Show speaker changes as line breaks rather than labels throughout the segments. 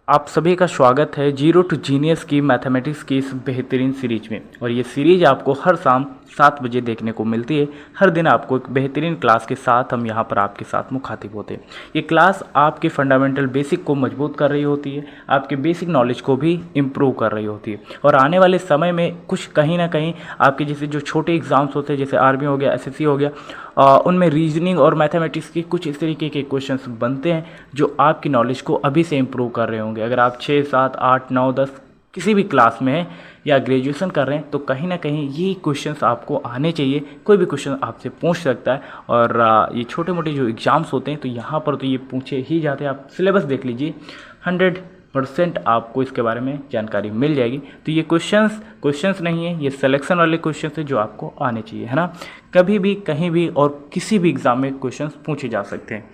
आप सभी का स्वागत है जीरो टू जीनियस की मैथमेटिक्स की इस बेहतरीन सीरीज में। और ये सीरीज आपको हर शाम 7 बजे देखने को मिलती है। हर दिन आपको एक बेहतरीन क्लास के साथ हम यहाँ पर आपके साथ मुखातिब होते हैं। ये क्लास आपके फंडामेंटल बेसिक को मजबूत कर रही होती है, आपके बेसिक नॉलेज को भी इम्प्रूव कर रही होती है। और आने वाले समय में कुछ कहीं ना कहीं आपके जैसे जो छोटे एग्जाम्स होते हैं, जैसे आर्मी हो गया, एसएससी हो गया, उनमें रीजनिंग और मैथमेटिक्स के कुछ इस तरीके के क्वेश्चंस बनते हैं जो आपकी नॉलेज को अभी से इम्प्रूव कर रहे होंगे। अगर आप 6, 7, 8, 9, 10 किसी भी क्लास में हैं या ग्रेजुएशन कर रहे हैं तो कहीं ना कहीं ये क्वेश्चंस आपको आने चाहिए। कोई भी क्वेश्चन आपसे पूछ सकता है। और ये छोटे मोटे जो एग्ज़ाम्स होते हैं तो यहाँ पर तो ये पूछे ही जाते हैं। आप सिलेबस देख लीजिए, 100% आपको इसके बारे में जानकारी मिल जाएगी। तो ये क्वेश्चंस नहीं है, ये सिलेक्शन वाले क्वेश्चंस है जो आपको आने चाहिए, है ना। कभी भी कहीं भी और किसी भी एग्ज़ाम में क्वेश्चंस पूछे जा सकते हैं।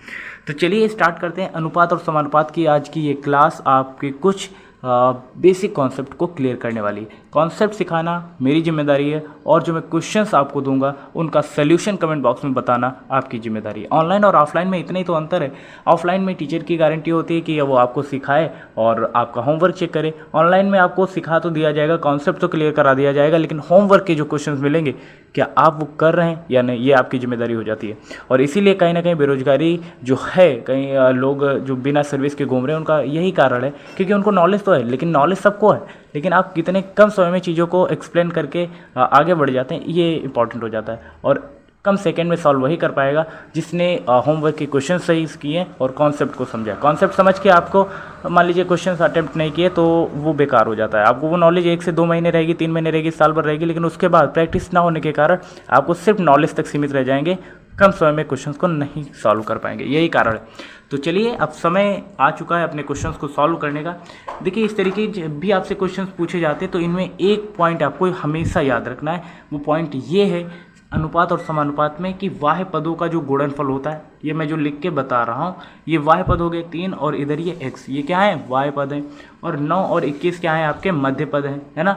तो चलिए स्टार्ट करते हैं अनुपात और समानुपात की आज की ये क्लास आपके कुछ बेसिक कॉन्सेप्ट को क्लियर करने वाली है। कॉन्सेप्ट सिखाना मेरी जिम्मेदारी है और जो मैं क्वेश्चंस आपको दूंगा उनका सोल्यूशन कमेंट बॉक्स में बताना आपकी जिम्मेदारी है। ऑनलाइन और ऑफलाइन में इतना ही तो अंतर है। ऑफलाइन में टीचर की गारंटी होती है कि वो आपको सिखाए और आपका होमवर्क चेक करे। ऑनलाइन में आपको सिखा तो दिया जाएगा, कॉन्सेप्ट तो क्लियर करा दिया जाएगा, लेकिन होमवर्क के जो क्वेश्चन मिलेंगे क्या आप वो कर रहे हैं या नहीं, ये आपकी जिम्मेदारी हो जाती है। और इसीलिए कहीं ना कहीं बेरोजगारी जो है, कहीं लोग जो बिना सर्विस के घूम रहे हैं, उनका यही कारण है क्योंकि उनको नॉलेज तो है, लेकिन नॉलेज सबको है, लेकिन आप कितने कम समय में चीज़ों को एक्सप्लेन करके आगे बढ़ जाते हैं, ये इंपॉर्टेंट हो जाता है। और कम सेकंड में सॉल्व वही कर पाएगा जिसने होमवर्क के क्वेश्चन सही किए और कॉन्सेप्ट को समझा। कॉन्सेप्ट समझ के आपको मान लीजिए क्वेश्चन अटेम्प्ट नहीं किए तो वो बेकार हो जाता है। आपको वो नॉलेज 1 से 2 महीने रहेगी, 3 महीने रहेगी, साल भर रहेगी, लेकिन उसके बाद प्रैक्टिस ना होने के कारण आपको सिर्फ नॉलेज तक सीमित रह जाएंगे, कम समय में क्वेश्चंस को नहीं सॉल्व कर पाएंगे, यही कारण है। तो चलिए अब समय आ चुका है अपने क्वेश्चंस को सॉल्व करने का। देखिए इस तरीके जब भी आपसे क्वेश्चंस पूछे जाते हैं तो इनमें एक पॉइंट आपको हमेशा याद रखना है। वो पॉइंट ये है अनुपात और समानुपात में कि वाह्य पदों का जो गुणनफल होता है, ये मैं जो लिख के बता रहा हूँ, ये वाह्य पद हो गए 3 और इधर ये x, ये क्या है वाह्य पद है। और 9 और 21 क्या है आपके मध्य पद है ना।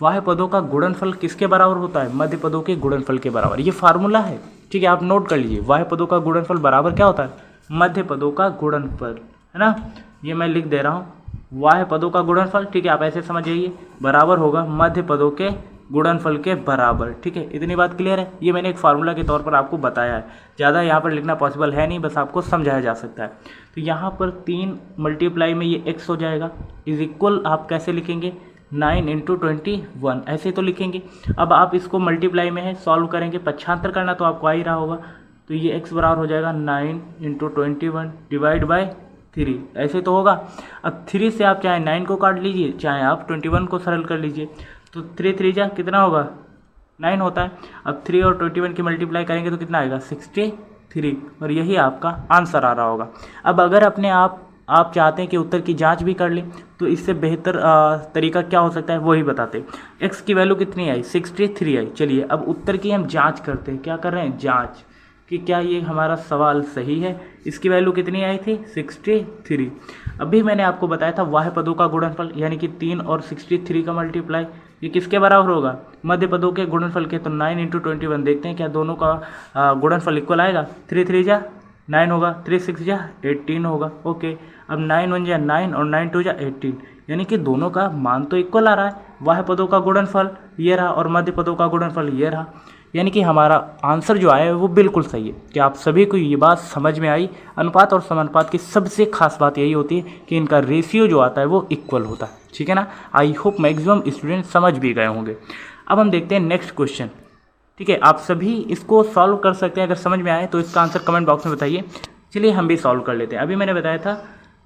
वाह्य पदों का गुणनफल किसके बराबर होता है, मध्य पदों के गुणनफल के बराबर। ये फार्मूला है, ठीक है, आप नोट कर लीजिए। वाह्य पदों का गुणनफल बराबर क्या होता है, मध्य पदों का गुणनफल, है ना। ये मैं लिख दे रहा हूँ, वाह्य पदों का गुणनफल, ठीक है, आप ऐसे समझ जाइए, बराबर होगा मध्य पदों के गुणनफल के बराबर। ठीक है, इतनी बात क्लियर है। ये मैंने एक फार्मूला के तौर पर आपको बताया है, ज़्यादा यहाँ पर लिखना पॉसिबल है नहीं, बस आपको समझाया जा सकता है। तो यहाँ पर 3 मल्टीप्लाई में ये x हो जाएगा, इज इक्वल आप कैसे लिखेंगे 9 × 21, ऐसे तो लिखेंगे। अब आप इसको मल्टीप्लाई में है, सॉल्व करेंगे, पक्षांतर करना तो आपको आ ही रहा होगा। तो ये x बराबर हो जाएगा 9 × 21 डिवाइड बाय 3, ऐसे तो होगा। अब 3 से आप चाहे 9 को काट लीजिए, चाहे आप 21 को सरल कर लीजिए। तो 3 3 जा कितना होगा 9 होता है। अब 3 और 21 की मल्टीप्लाई करेंगे तो कितना आएगा 63, और यही आपका आंसर आ रहा होगा। अब अगर अपने आप चाहते हैं कि उत्तर की जांच भी कर लें तो इससे बेहतर तरीका क्या हो सकता है वही बताते हैं। x की वैल्यू कितनी आई 63 आई। चलिए अब उत्तर की हम जांच करते हैं। क्या कर रहे हैं, जांच कि क्या ये हमारा सवाल सही है। इसकी वैल्यू कितनी आई थी 63। अभी मैंने आपको बताया था वाह्य पदों का गुणनफल यानी कि 3 और 63 का मल्टीप्लाई, ये किसके बराबर होगा, मध्य पदों के गुणनफल के। तो 9 × 21 देखते हैं क्या दोनों का गुणनफल इक्वल आएगा। 3 3 जा 9 होगा, 3 6 जा 18 होगा। ओके, अब 9 1 जा 9 और 9 2 जा 18, यानी कि दोनों का मान तो इक्वल आ रहा है। वाह्य पदों का गुणनफल ये रहा और मध्य पदों का गुणनफल ये रहा, यानी कि हमारा आंसर जो आया है वो बिल्कुल सही है। कि आप सभी को ये बात समझ में आई। अनुपात और समानुपात की सबसे खास बात यही होती है कि इनका रेशियो जो आता है वो इक्वल होता है, ठीक है ना। आई होप मैक्सिमम स्टूडेंट समझ भी गए होंगे। अब हम देखते हैं नेक्स्ट क्वेश्चन, ठीक है। आप सभी इसको सॉल्व कर सकते हैं, अगर समझ में आए तो इसका आंसर कमेंट बॉक्स में बताइए। चलिए हम भी सॉल्व कर लेते हैं। अभी मैंने बताया था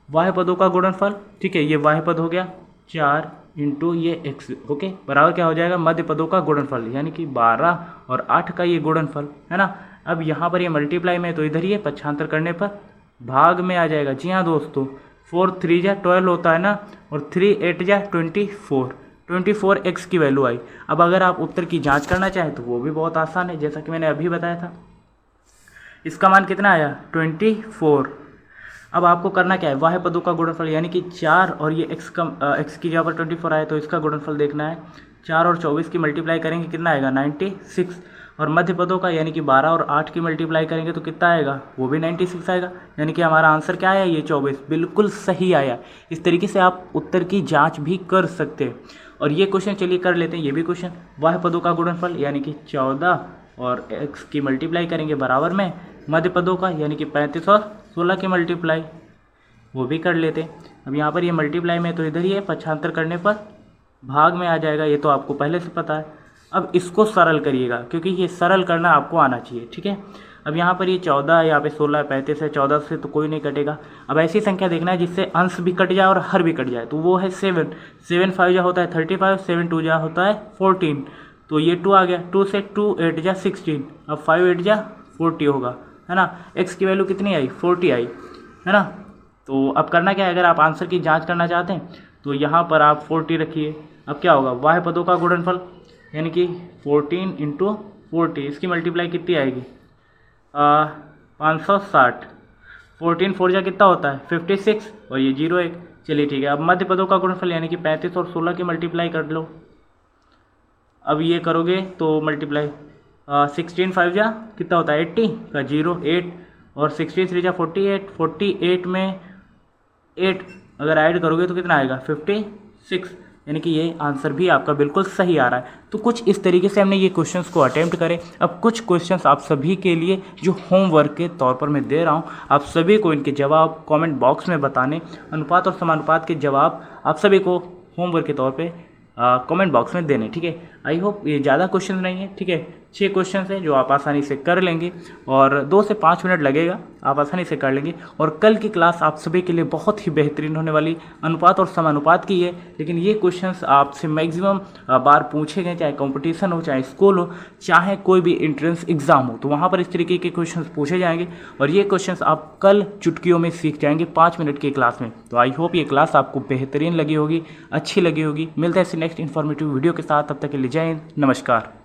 वाह्य पदों का गुणनफल, ठीक है, ये वाह्य पद हो गया 4 × ये x, ओके, बराबर क्या हो जाएगा मध्य पदों का गुणनफल यानी कि 12 और 8 का ये गुणनफल, है ना। अब यहाँ पर ये मल्टीप्लाई में तो इधर ही है, पक्षांतर करने पर भाग में आ जाएगा। जी हाँ दोस्तों, 4 3 जा 12 होता है ना, और 3 8 जा 24 x की वैल्यू आई। अब अगर आप उत्तर की जांच करना चाहें तो वो भी बहुत आसान है, जैसा कि मैंने अभी बताया था। इसका मान कितना आया 24। अब आपको करना क्या है, वाह्य पदों का गुणनफल यानी कि 4 और ये x की जगह पर 24 आए तो इसका गुणनफल देखना है। 4 और 24 की मल्टीप्लाई करेंगे कितना आएगा 96, और मध्य पदों का यानी कि 12 और 8 की मल्टीप्लाई करेंगे तो कितना आएगा, वो भी 96 आएगा। यानी कि हमारा आंसर क्या आया, ये 24 बिल्कुल सही आया। इस तरीके से आप उत्तर की जांच भी कर सकते हैं। और ये क्वेश्चन चलिए कर लेते हैं, ये भी क्वेश्चन। वह पदों का गुणनफल यानी कि 14 और x की मल्टीप्लाई करेंगे बराबर में मध्य पदों का यानी कि 35 और 16 की मल्टीप्लाई, वो भी कर लेते हैं। अब यहाँ पर ये मल्टीप्लाई में तो इधर ही है, पक्षांतर करने पर भाग में आ जाएगा, ये तो आपको पहले से पता है। अब इसको सरल करिएगा क्योंकि ये सरल करना आपको आना चाहिए, ठीक है। अब यहाँ पर ये 14, यहाँ पे 16, 35 है, 14 से तो कोई नहीं कटेगा। अब ऐसी संख्या देखना है जिससे अंश भी कट जाए और हर भी कट जाए, तो वो है 7। 7 5 जा होता है 35, 7 2 जा होता है 14, तो ये 2 आ गया। 2 से 2 8 जा 16, अब 5 8 जा 40 होगा, है ना। x की वैल्यू कितनी आई, 40 आई, है ना। तो अब करना क्या है, अगर आप आंसर की जांच करना चाहते हैं तो यहाँ पर आप 40 रखिए। अब क्या होगा, वाह पदों का गुणनफल यानी कि 14 × 40, इसकी मल्टीप्लाई कितनी आएगी, 560। 14 4 जा कितना होता है 56 और ये 0 1। चलिए ठीक है। अब मध्य पदों का गुणनफल यानी कि 35 और 16 की मल्टीप्लाई कर लो। अब ये करोगे तो मल्टीप्लाई 16 5 जा कितना होता है 80 का 0 8 और 16 3 जा 48, 48 में 8 अगर ऐड करोगे तो कितना आएगा 56, यानी कि ये आंसर भी आपका बिल्कुल सही आ रहा है। तो कुछ इस तरीके से हमने ये क्वेश्चंस को अटेम्प्ट करे। अब कुछ क्वेश्चंस आप सभी के लिए जो होमवर्क के तौर पर मैं दे रहा हूँ, आप सभी को इनके जवाब कमेंट बॉक्स में बताने, अनुपात और समानुपात के जवाब आप सभी को होमवर्क के तौर पे कमेंट बॉक्स में देने, ठीक है। आई होप ये ज़्यादा क्वेश्चन नहीं है, ठीक है। 6 क्वेश्चन हैं जो आप आसानी से कर लेंगे और 2 से 5 मिनट लगेगा, आप आसानी से कर लेंगे। और कल की क्लास आप सभी के लिए बहुत ही बेहतरीन होने वाली अनुपात और समानुपात की है। लेकिन ये क्वेश्चंस आपसे मैक्सिमम बार पूछे गए, चाहे कंपटीशन हो, चाहे स्कूल हो, चाहे कोई भी एंट्रेंस एग्जाम हो, तो वहाँ पर इस तरीके के क्वेश्चंस पूछे जाएंगे। और ये क्वेश्चंस आप कल चुटकियों में सीख जाएंगे 5 मिनट की क्लास में। तो आई होप ये क्लास आपको बेहतरीन लगी होगी, अच्छी लगी होगी। मिलते हैं नेक्स्ट इन्फॉर्मेटिव वीडियो के साथ, तब तक के लिए जय हिंद, नमस्कार।